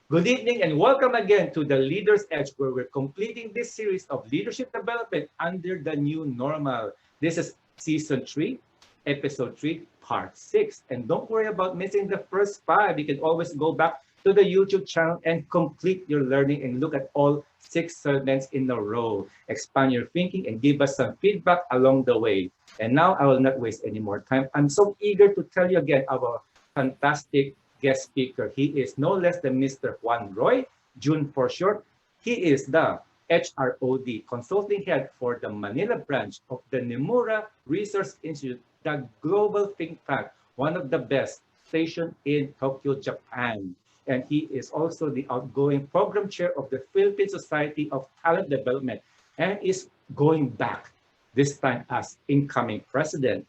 Good evening and welcome again to the Leader's Edge, where we're completing this series of leadership development under the new normal. This is season 3, episode 3, part 6. And don't worry about missing the first 5. You can always go back to the YouTube channel and complete your learning and look at all 6 segments in a row. Expand your thinking and give us some feedback along the way. And now I will not waste any more time. I'm so eager to tell you again our fantastic guest speaker. He is no less than Mr. Juan Roy, June for short. He is the HROD Consulting Head for the Manila branch of the Nomura Research Institute, the global think tank, one of the best stationed in Tokyo, Japan. And he is also the outgoing program chair of the Philippine Society of Talent Development and is going back, this time as incoming president.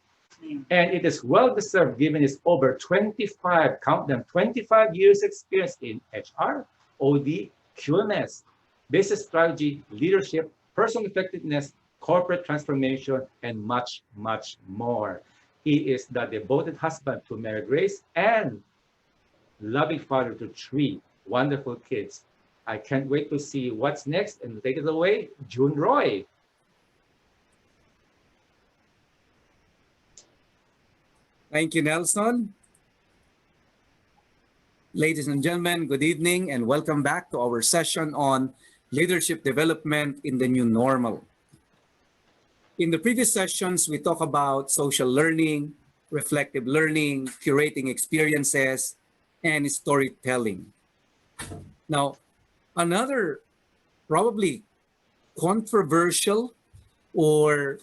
And it is well deserved given his over 25, count them, 25 years experience in HR, OD, QMS, business strategy, leadership, personal effectiveness, corporate transformation, and much, much more. He is the devoted husband to Mary Grace and loving father to 3 wonderful kids. I can't wait to see what's next and take it away, June Roy. Thank you, Nelson. Ladies and gentlemen, good evening and welcome back to our session on leadership development in the new normal. In the previous sessions, we talked about social learning, reflective learning, curating experiences, and storytelling. Now, another probably controversial or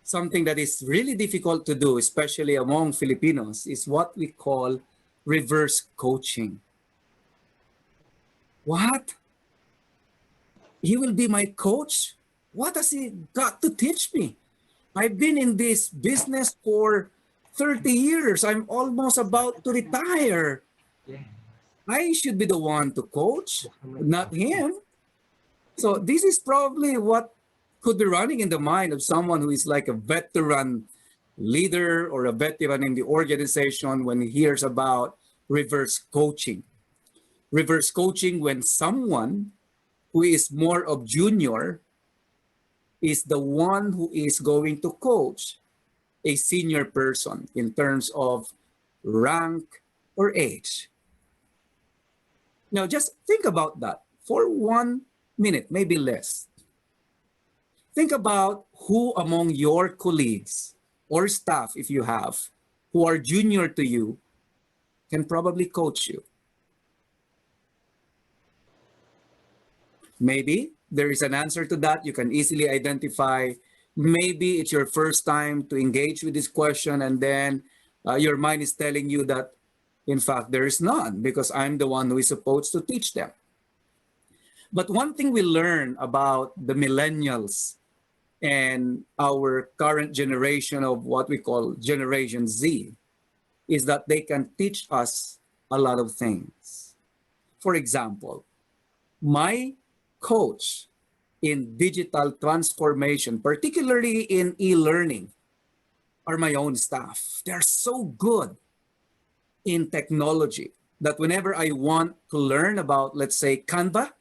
something that is really difficult to do, especially among Filipinos, is what we call reverse coaching. What? He will be my coach? What has he got to teach me? I've been in this business for 30 years. I'm almost about to retire. I should be the one to coach, not him. So this is probably what could be running in the mind of someone who is like a veteran leader or a veteran in the organization when he hears about reverse coaching. Reverse coaching when someone who is more of junior is the one who is going to coach a senior person in terms of rank or age. Now just think about that for 1 minute, maybe less. Think about who among your colleagues or staff, if you have, who are junior to you, can probably coach you. Maybe there is an answer to that. You can easily identify. Maybe it's your first time to engage with this question, and then your mind is telling you that, in fact, there is none because I'm the one who is supposed to teach them. But one thing we learn about the millennials and our current generation of what we call Generation Z is that they can teach us a lot of things. For example, my coach in digital transformation, particularly in e-learning, are my own staff. They're so good in technology that whenever I want to learn about, let's say, Canva,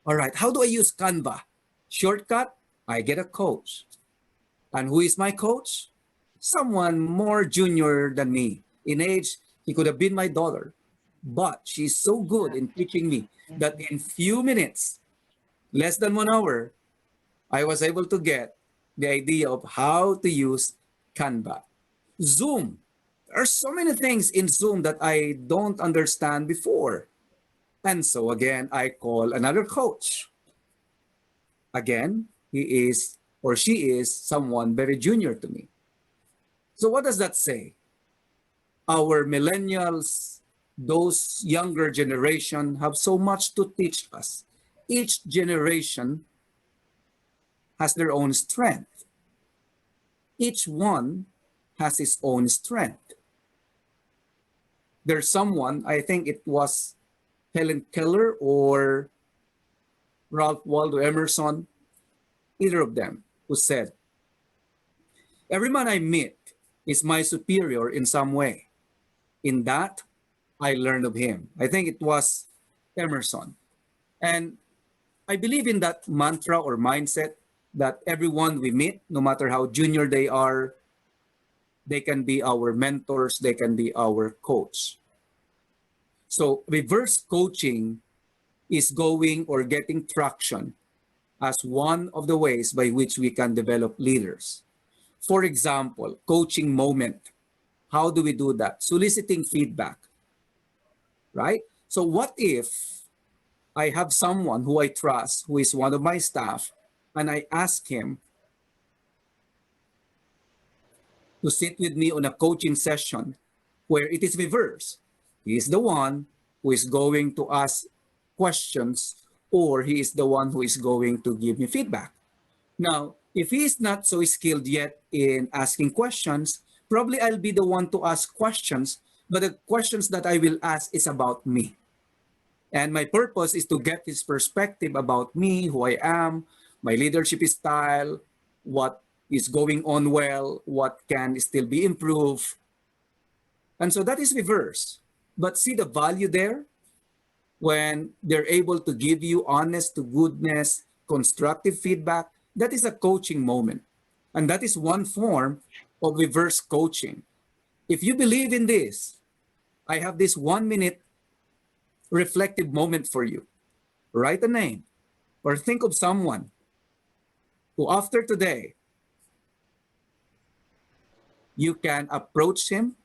all right, how do I use Canva? Shortcut, I get a coach. And who is my coach? Someone more junior than me. In age, he could have been my daughter. But she's so good in teaching me that in few minutes, less than 1 hour, I was able to get the idea of how to use Canva. Zoom. There are so many things in Zoom that I don't understand before. And so again, I call another coach. Again, he is or she is someone very junior to me. So what does that say? Our millennials, those younger generation have so much to teach us. Each generation has their own strength. Each one has his own strength. There's someone, I think it was Helen Keller or Ralph Waldo Emerson, either of them, who said, every man I meet is my superior in some way. In that, I learned of him. I think it was Emerson. And I believe in that mantra or mindset that everyone we meet, no matter how junior they are, they can be our mentors, they can be our coach. So reverse coaching is going or getting traction as one of the ways by which we can develop leaders. For example, coaching moment. How do we do that? Soliciting feedback, right? So what if I have someone who I trust, who is one of my staff, and I ask him to sit with me on a coaching session where it is reverse. He is the one who is going to ask questions, or he is the one who is going to give me feedback. Now, if he is not so skilled yet in asking questions, probably I'll be the one to ask questions, but the questions that I will ask is about me. And my purpose is to get his perspective about me, who I am, my leadership style, what is going on well, what can still be improved. And so that is reverse. But see the value there when they're able to give you honest to goodness, constructive feedback. That is a coaching moment. And that is one form of reverse coaching. If you believe in this, I have this 1 minute reflective moment for you. Write a name or think of someone who after today you can approach him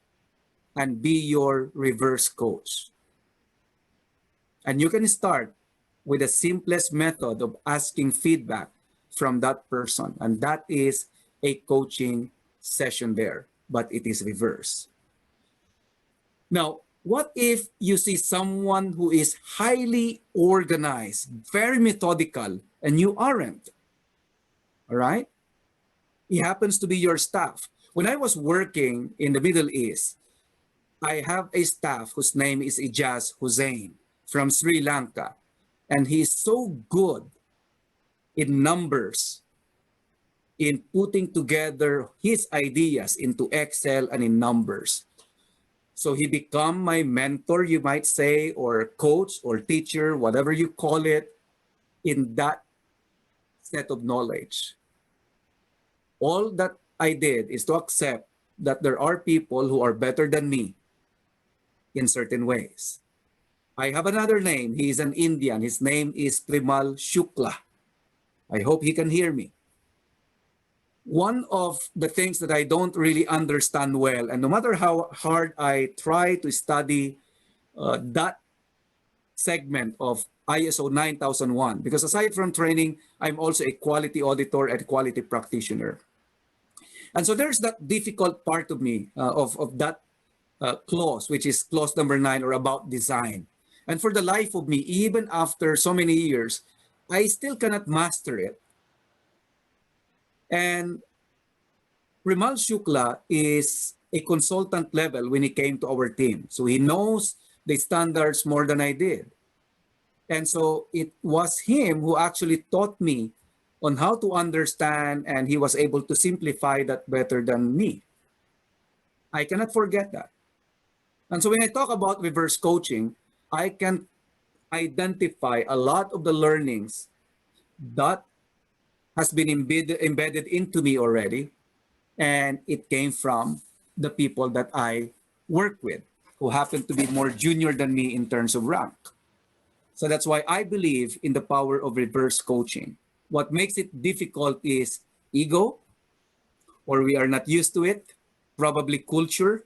and be your reverse coach. And you can start with the simplest method of asking feedback from that person. And that is a coaching session there, but it is reverse. Now, what if you see someone who is highly organized, very methodical, and you aren't? All right? He happens to be your staff. When I was working in the Middle East, I have a staff whose name is Ijaz Hussein from Sri Lanka. And he's so good in numbers, in putting together his ideas into Excel and in numbers. So he became my mentor, you might say, or coach or teacher, whatever you call it, in that set of knowledge. All that I did is to accept that there are people who are better than me in certain ways. I have another name. He is an Indian. His name is Primal Shukla. I hope he can hear me. One of the things that I don't really understand well, and no matter how hard I try to study that segment of ISO 9001, because aside from training, I'm also a quality auditor and quality practitioner. And so there's that difficult part of me, of that clause, which is clause number 9, or about design. And for the life of me, even after so many years, I still cannot master it. And Rimal Shukla is a consultant level when he came to our team. So he knows the standards more than I did. And so it was him who actually taught me on how to understand, and he was able to simplify that better than me. I cannot forget that. And so when I talk about reverse coaching, I can identify a lot of the learnings that has been embedded into me already. And it came from the people that I work with, who happen to be more junior than me in terms of rank. So that's why I believe in the power of reverse coaching. What makes it difficult is ego, or we are not used to it, probably culture,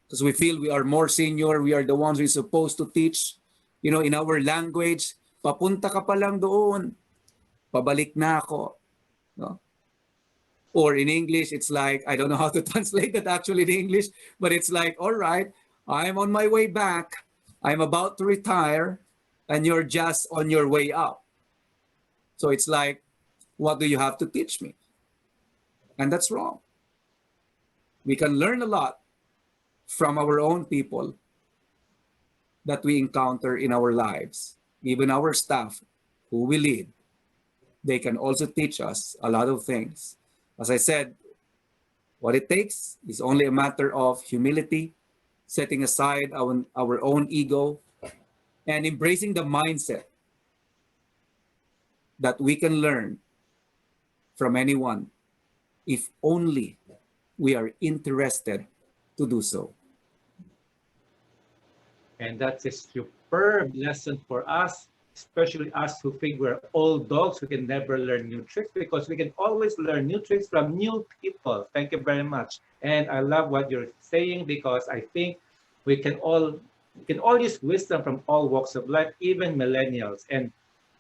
because we feel we are more senior, we are the ones we're supposed to teach. You know, in our language, papunta ka pa lang doon, pabalik na ako. No? Or in English, it's like, I don't know how to translate that actually in English, but it's like, all right, I'm on my way back, I'm about to retire, and you're just on your way up. So it's like, what do you have to teach me? And that's wrong. We can learn a lot from our own people that we encounter in our lives, even our staff who we lead. They can also teach us a lot of things. As I said, what it takes is only a matter of humility, setting aside our own ego, and embracing the mindset that we can learn from anyone if only we are interested to do so. And that's a superb lesson for us, especially us who think we're old dogs who can never learn new tricks, because we can always learn new tricks from new people. Thank you very much. And I love what you're saying, because I think we can all use wisdom from all walks of life, even millennials. And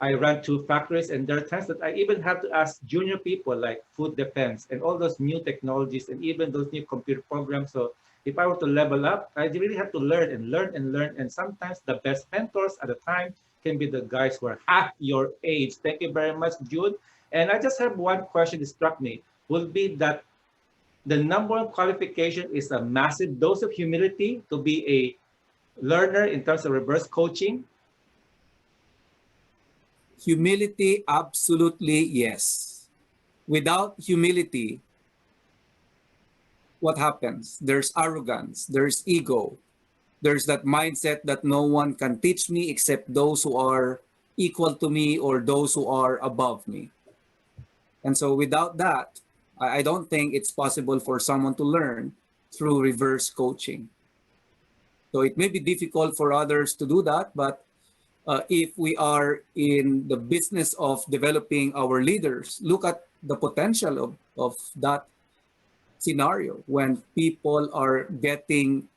I run two factories, and there are times that I even have to ask junior people like food defense and all those new technologies and even those new computer programs. So if I were to level up, I really have to learn and learn and learn. And sometimes the best mentors at the time can be the guys who are half your age. Thank you very much, Jude. And I just have one question that struck me, will be that the number one qualification is a massive dose of humility to be a learner in terms of reverse coaching. Humility, absolutely yes. Without humility, what happens? There's arrogance, there's ego, there's that mindset that no one can teach me except those who are equal to me or those who are above me. And so without that, I don't think it's possible for someone to learn through reverse coaching. So it may be difficult for others to do that, but if we are in the business of developing our leaders, look at the potential of that scenario when people are getting,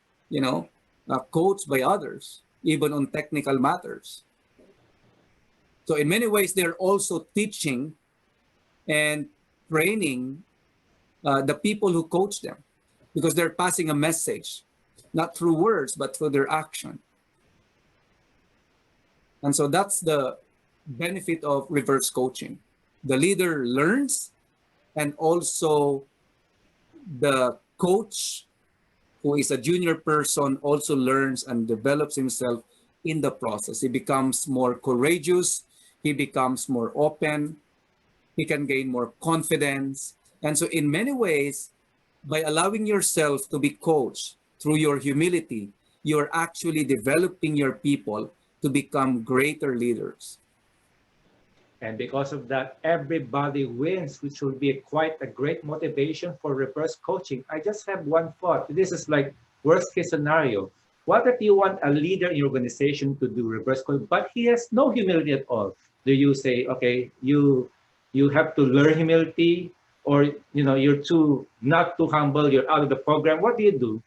coached by others, even on technical matters. So in many ways, they're also teaching and training the people who coach them, because they're passing a message, not through words, but through their action. And so that's the benefit of reverse coaching. The leader learns, and also the coach, who is a junior person, also learns and develops himself in the process. He becomes more courageous, he becomes more open, he can gain more confidence. And so in many ways, by allowing yourself to be coached through your humility, you're actually developing your people to become greater leaders. And because of that, everybody wins, which will be quite a great motivation for reverse coaching. I just have one thought. This is like worst case scenario. What if you want a leader in your organization to do reverse coaching, but he has no humility at all? Do you say, okay, you have to learn humility, or you're too not too humble, you're out of the program? What do you do?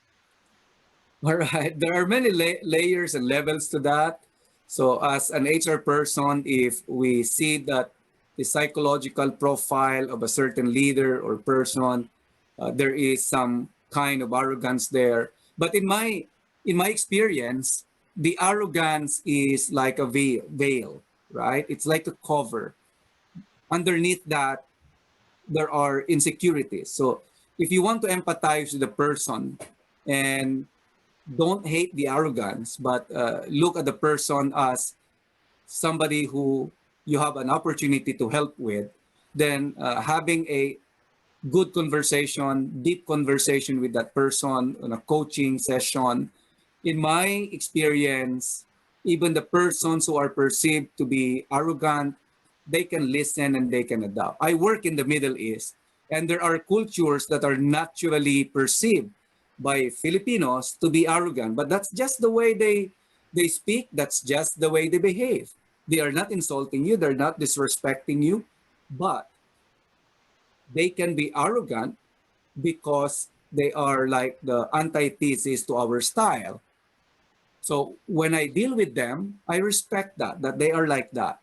All right, there are many layers and levels to that. So as an HR person, if we see that the psychological profile of a certain leader or person, there is some kind of arrogance there. But in my experience, the arrogance is like a veil, right? It's like a cover. Underneath that, there are insecurities. So if you want to empathize with the person and don't hate the arrogance, but look at the person as somebody who you have an opportunity to help with, then having a good conversation, deep conversation with that person on a coaching session, in my experience, even the persons who are perceived to be arrogant, they can listen and they can adapt. I work in the Middle East, and there are cultures that are naturally perceived by Filipinos to be arrogant, but that's just the way they speak, that's just the way they behave. They are not insulting you, they're not disrespecting you, but they can be arrogant because they are like the antithesis to our style. So when I deal with them, I respect that they are like that.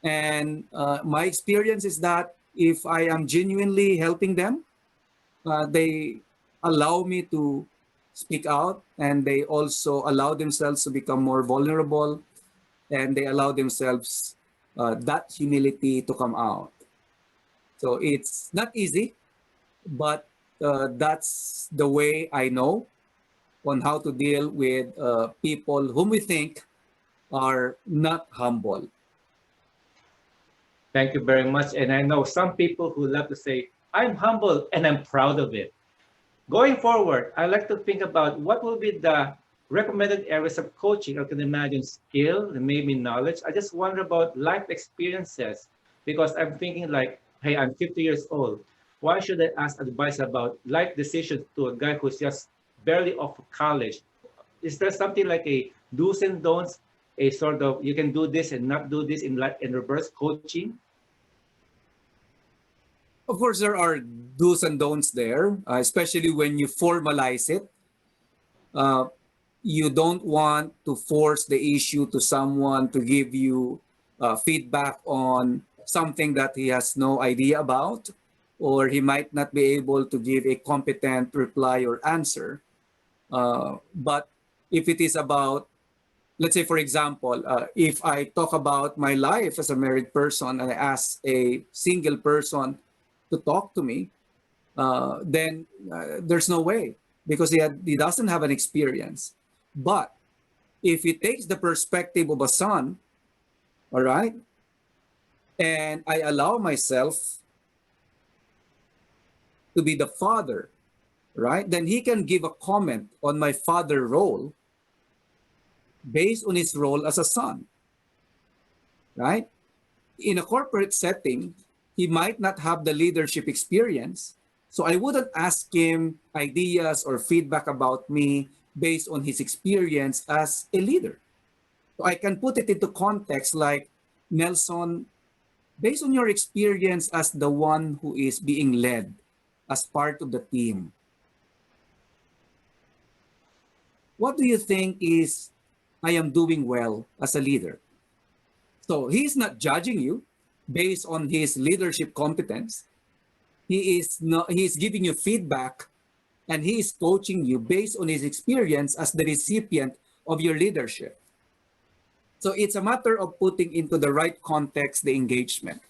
And my experience is that if I am genuinely helping them, they allow me to speak out, and they also allow themselves to become more vulnerable, and they allow themselves that humility to come out. So it's not easy, but that's the way I know on how to deal with people whom we think are not humble. Thank you very much. And I know some people who love to say, I'm humble and I'm proud of it. Going forward, I like to think about what will be the recommended areas of coaching. I can imagine skill and maybe knowledge. I just wonder about life experiences because I'm thinking like, hey, I'm 50 years old. Why should I ask advice about life decisions to a guy who's just barely off of college? Is there something like a do's and don'ts, a sort of you can do this and not do this in reverse coaching? Of course, there are do's and don'ts there, especially when you formalize it. Uh, you don't want to force the issue to someone to give you feedback on something that he has no idea about, or he might not be able to give a competent reply or answer. But if it is about, let's say, for example, if I talk about my life as a married person and I ask a single person to talk to me, then there's no way because he doesn't have an experience. But if he takes the perspective of a son, all right, and I allow myself to be the father, right, then he can give a comment on my father role based on his role as a son, right? In a corporate setting, he might not have the leadership experience. So I wouldn't ask him ideas or feedback about me based on his experience as a leader. So I can put it into context like, Nelson, based on your experience as the one who is being led as part of the team, what do you think is I am doing well as a leader? So he's not judging you based on his leadership competence. He's giving you feedback and he is coaching you based on his experience as the recipient of your leadership. So it's a matter of putting into the right context the engagement.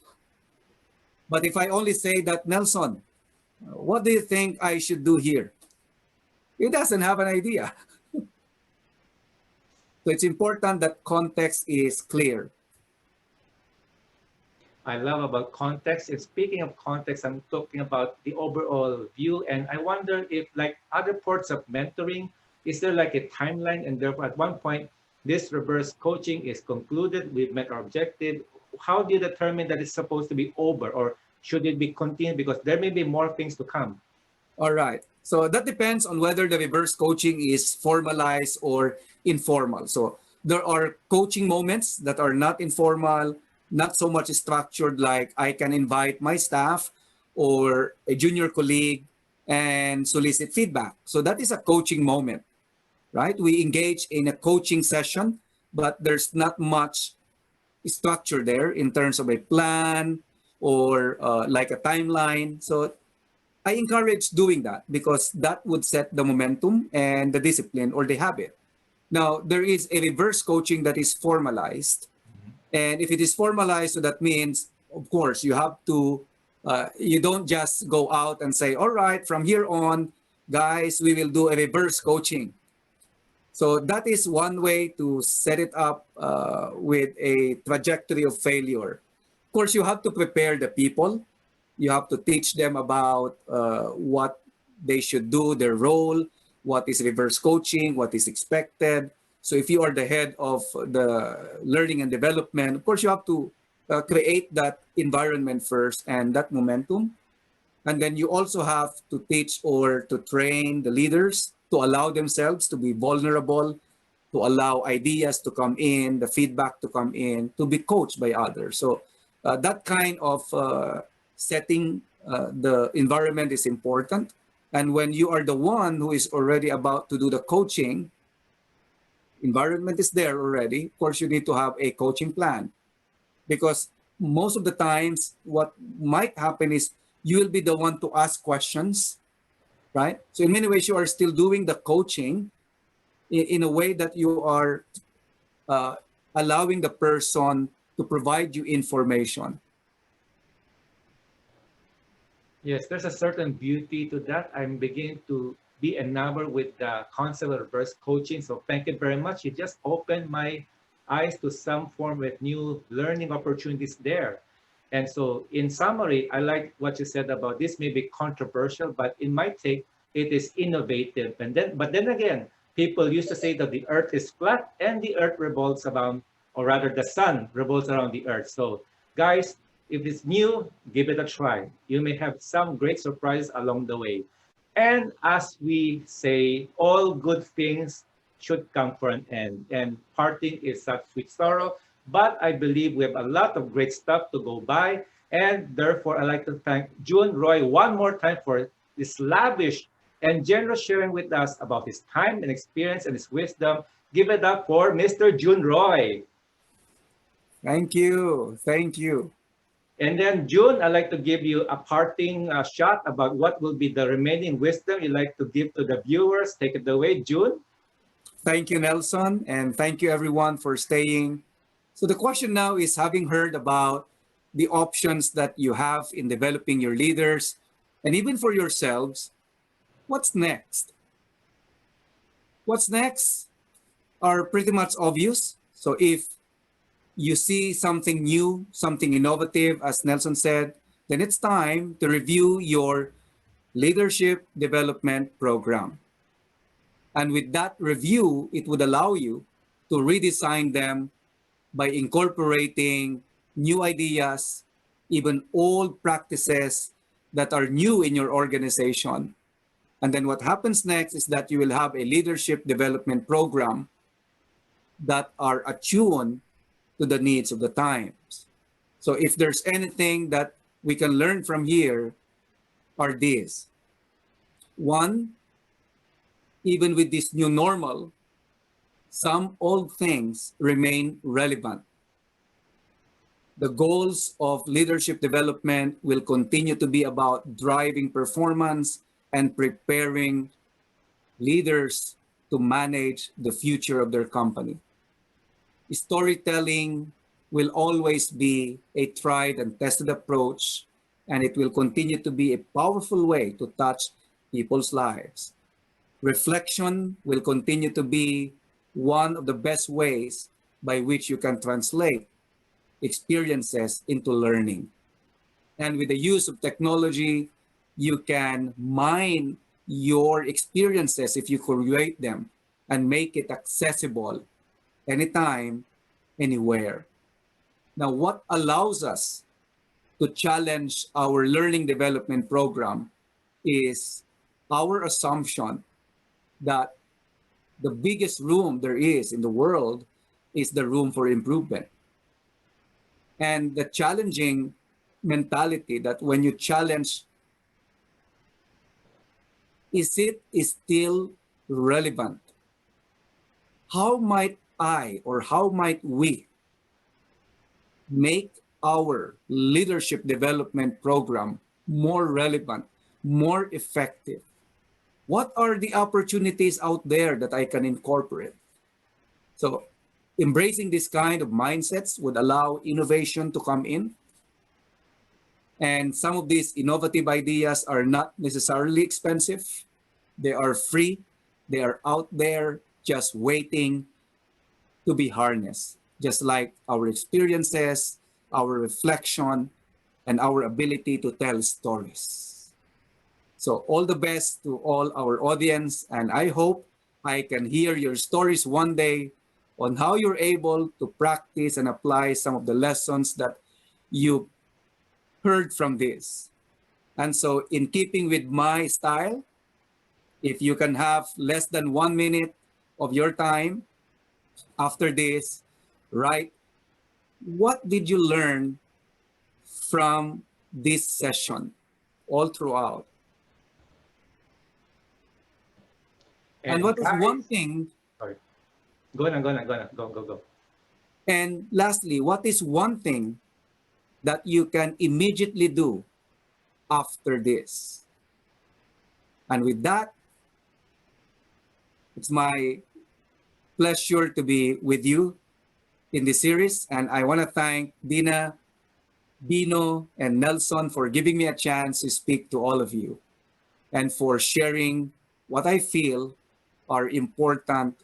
But if I only say that, Nelson, what do you think I should do here? He doesn't have an idea. So it's important that context is clear. I love about context. And speaking of context, I'm talking about the overall view. And I wonder if, like other parts of mentoring, is there like a timeline? And therefore, at one point, this reverse coaching is concluded. We've met our objective. How do you determine that it's supposed to be over, or should it be continued? Because there may be more things to come. All right. So that depends on whether the reverse coaching is formalized or informal. So there are coaching moments that are not informal, not so much structured, like I can invite my staff or a junior colleague and solicit feedback. So that is a coaching moment, right? We engage in a coaching session, but there's not much structure there in terms of a plan or like a timeline. So I encourage doing that because that would set the momentum and the discipline or the habit. Now, there is a reverse coaching that is formalized. And if it is formalized, so that means, of course, you have to, you don't just go out and say, all right, from here on, guys, we will do a reverse coaching. So that is one way to set it up with a trajectory of failure. Of course, you have to prepare the people. You have to teach them about what they should do, their role, what is reverse coaching, what is expected. So if you are the head of the learning and development, of course, you have to create that environment first and that momentum. And then you also have to teach or to train the leaders to allow themselves to be vulnerable, to allow ideas to come in, the feedback to come in, to be coached by others. So that kind of setting the environment is important. And when you are the one who is already about to do the coaching, environment is there already. Of course, you need to have a coaching plan because most of the times what might happen is you will be the one to ask questions, right? So in many ways, you are still doing the coaching in a way that you are allowing the person to provide you information. Yes, there's a certain beauty to that. I'm beginning to be enamored with the concept of reverse coaching. So thank you very much. You just opened my eyes to some form of new learning opportunities there. And so in summary, I like what you said about this may be controversial, but in my take, it is innovative. But then again, People used to say that the earth is flat and the earth revolves around, or rather the sun revolves around the earth. So guys, if it's new, give it a try. You may have some great surprises along the way. And as we say, all good things should come for an end. And parting is such sweet sorrow. But I believe we have a lot of great stuff to go by. And therefore, I'd like to thank June Roy one more time for this lavish and generous sharing with us about his time and experience and his wisdom. Give it up for Mr. June Roy. Thank you. Thank you. And then, June, I'd like to give you a parting shot about what will be the remaining wisdom you'd like to give to the viewers. Take it away, June. Thank you, Nelson. And thank you, everyone, for staying. So the question now is, having heard about the options that you have in developing your leaders and even for yourselves, what's next? What's next are pretty much obvious. So if you see something new, something innovative, as Nelson said, then it's time to review your leadership development program. And with that review, it would allow you to redesign them by incorporating new ideas, even old practices that are new in your organization. And then what happens next is that you will have a leadership development program that are attuned to the needs of the times. So if there's anything that we can learn from here, are these. One, even with this new normal, some old things remain relevant. The goals of leadership development will continue to be about driving performance and preparing leaders to manage the future of their company. Storytelling will always be a tried and tested approach, and it will continue to be a powerful way to touch people's lives. Reflection will continue to be one of the best ways by which you can translate experiences into learning. And with the use of technology, you can mine your experiences if you create them and make it accessible anytime, anywhere. Now, what allows us to challenge our learning development program is our assumption that the biggest room there is in the world is the room for improvement. And the challenging mentality that when you challenge, is it still relevant? How might I or how might we make our leadership development program more relevant, more effective? What are the opportunities out there that I can incorporate? So embracing this kind of mindsets would allow innovation to come in. And some of these innovative ideas are not necessarily expensive. They are free. They are out there just waiting to be harnessed, just like our experiences, our reflection, and our ability to tell stories. So all the best to all our audience, and I hope I can hear your stories one day on how you're able to practice and apply some of the lessons that you heard from this. And so in keeping with my style, if you can have less than 1 minute of your time after this, write, what did you learn from this session all throughout? And what is guys, one thing? Sorry. Go on, go on, go on, go. And lastly, what is one thing that you can immediately do after this? And with that, it's my pleasure to be with you in this series. And I want to thank Dina, Bino, and Nelson for giving me a chance to speak to all of you and for sharing what I feel are important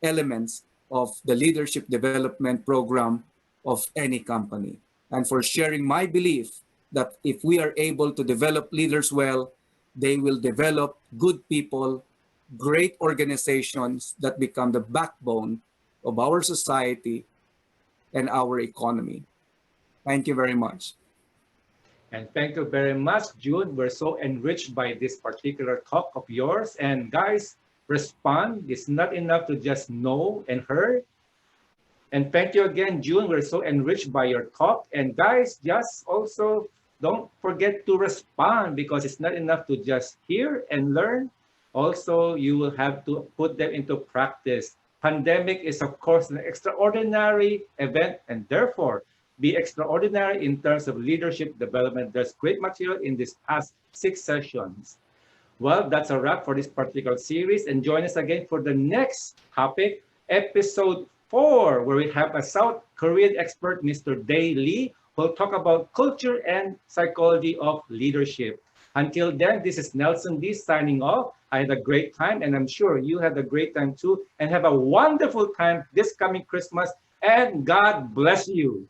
elements of the leadership development program of any company, and for sharing my belief that if we are able to develop leaders well, they will develop good people great organizations that become the backbone of our society and our economy. Thank you very much. And thank you very much, June. We're so enriched by this particular talk of yours. And guys, respond. It's not enough to just know and hear. And thank you again, June. We're so enriched by your talk. And guys, just also don't forget to respond because it's not enough to just hear and learn. Also, you will have to put them into practice. Pandemic is, of course, an extraordinary event and therefore be extraordinary in terms of leadership development. There's great material in these past 6 sessions. Well, that's a wrap for this particular series. And join us again for the next topic, episode 4, where we have a South Korean expert, Mr. Dae Lee, who will talk about culture and psychology of leadership. Until then, this is Nelson Lee signing off. I had a great time, and I'm sure you had a great time too. And have a wonderful time this coming Christmas. And God bless you.